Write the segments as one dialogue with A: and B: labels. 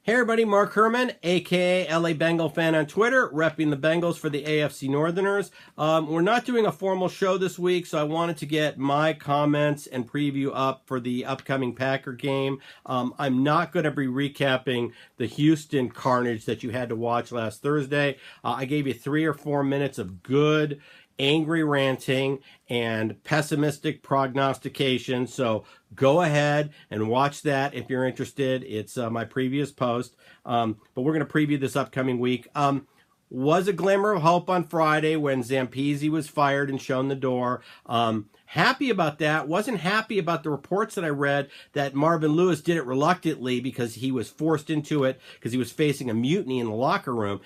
A: Hey everybody, Mark Herman, aka LA Bengal fan on Twitter, repping the Bengals for the AFC Northerners. We're not doing a formal show this week, so I wanted to get my comments and preview up for the upcoming Packer game. I'm not going to be recapping the Houston carnage that you had to watch last Thursday. I gave you 3 or 4 minutes of good, angry ranting and pessimistic prognostication. So go ahead and watch that if you're interested. It's my previous post. But we're going to preview this upcoming week. Was a glimmer of hope on Friday when Zampese was fired and shown the door. Happy about that. Wasn't happy about the reports that I read that Marvin Lewis did it reluctantly because he was forced into it because he was facing a mutiny in the locker room.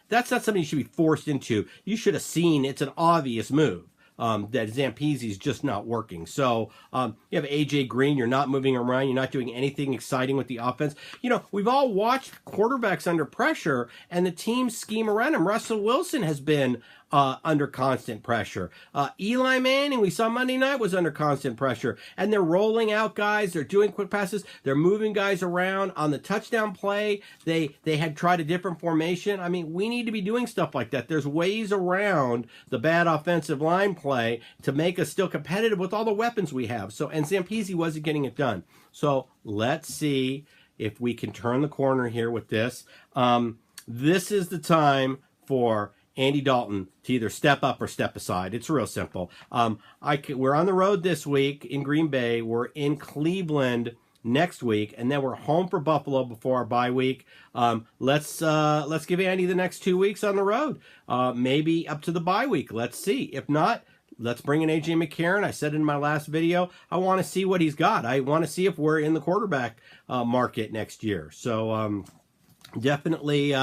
A: That's not something you should be forced into. You should have seen it's an obvious move. That Zampese's just not working. So you have A.J. Green, you're not moving around, you're not doing anything exciting with the offense. You know, we've all watched quarterbacks under pressure, and the teams scheme around him. Russell Wilson has been under constant pressure. Eli Manning, we saw Monday night, was under constant pressure. And they're rolling out guys, they're doing quick passes, they're moving guys around. On the touchdown play, they had tried a different formation. I mean, we need to be doing stuff like that. There's ways around the bad offensive line play to make us still competitive with all the weapons we have. So, and Zampese wasn't getting it done. So let's see if we can turn the corner here with this. This is the time for Andy Dalton to either step up or step aside. It's real simple. We're on the road this week in Green Bay. We're in Cleveland next week, and then we're home for Buffalo before our bye week. Let's give Andy the next 2 weeks on the road, maybe up to the bye week. Let's see. If not, let's bring in A.J. McCarron. I said in my last video, I want to see what he's got. I want to see if we're in the quarterback market next year. So definitely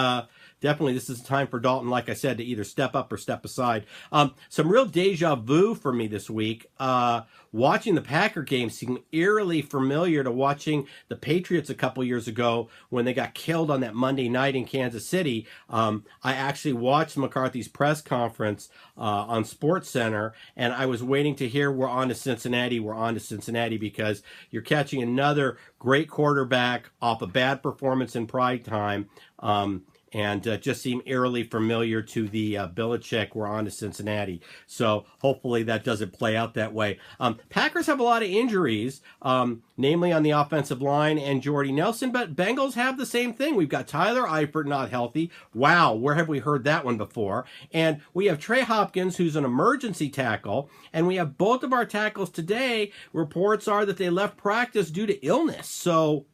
A: this is time for Dalton, like I said, to either step up or step aside. Some real deja vu for me this week. Watching the Packer game seemed eerily familiar to watching the Patriots a couple years ago when they got killed on that Monday night in Kansas City. I actually watched McCarthy's press conference on SportsCenter, and I was waiting to hear we're on to Cincinnati, because you're catching another great quarterback off a bad performance in prime time. And just seem eerily familiar to the Belichick, we're on to Cincinnati. So hopefully that doesn't play out that way. Packers have a lot of injuries, namely on the offensive line and Jordy Nelson, but Bengals have the same thing. We've got Tyler Eifert not healthy. Wow, where have we heard that one before? And we have Trey Hopkins, who's an emergency tackle, and we have both of our tackles today. Reports are that they left practice due to illness. So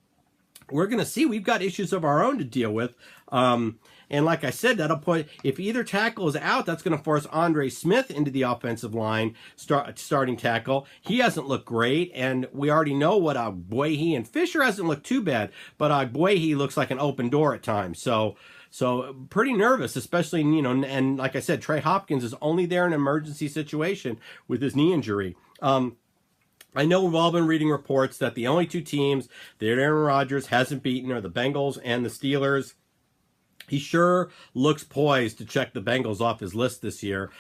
A: we're going to see. We've got issues of our own to deal with. And like I said, that'll put, if either tackle is out, that's going to force Andre Smith into the offensive line, starting tackle. He hasn't looked great, and we already know what Agbuehi and Fisher hasn't looked too bad, but Agbuehi looks like an open door at times. So pretty nervous, especially, you know, and like I said, Trey Hopkins is only there in an emergency situation with his knee injury. I know we've all been reading reports that the only 2 teams that Aaron Rodgers hasn't beaten are the Bengals and the Steelers. He sure looks poised to check the Bengals off his list this year.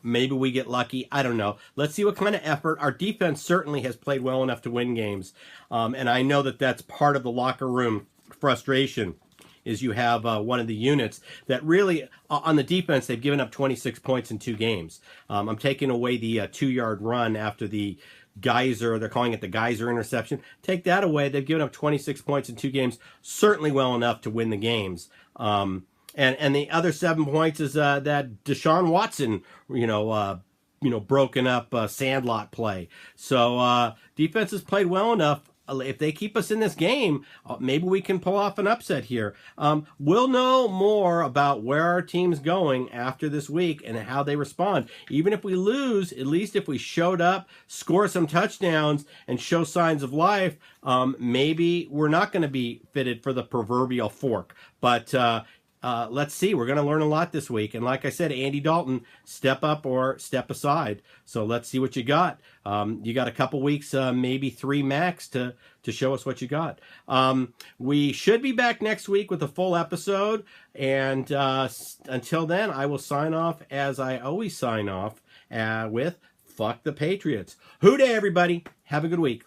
A: Maybe we get lucky. I don't know. Let's see what kind of effort. Our defense certainly has played well enough to win games. And I know that that's part of the locker room frustration, is you have one of the units that really, on the defense, they've given up 26 points in 2 games. I'm taking away the 2-yard run after the Geyser, they're calling it the Geyser interception. Take that away. They've given up 26 points in 2 games, certainly well enough to win the games. And the other 7 points is that Deshaun Watson, broken up sandlot play. So defense has played well enough. If they keep us in this game, maybe we can pull off an upset here. We'll know more about where our team's going after this week and how they respond. Even if we lose, at least if we showed up, score some touchdowns, and show signs of life, maybe we're not going to be fitted for the proverbial fork. But let's see. We're going to learn a lot this week. And like I said, Andy Dalton, step up or step aside. So let's see what you got. You got a couple weeks, maybe 3 max to show us what you got. We should be back next week with a full episode. And until then, I will sign off as I always sign off with fuck the Patriots. Hoo-day, everybody. Have a good week.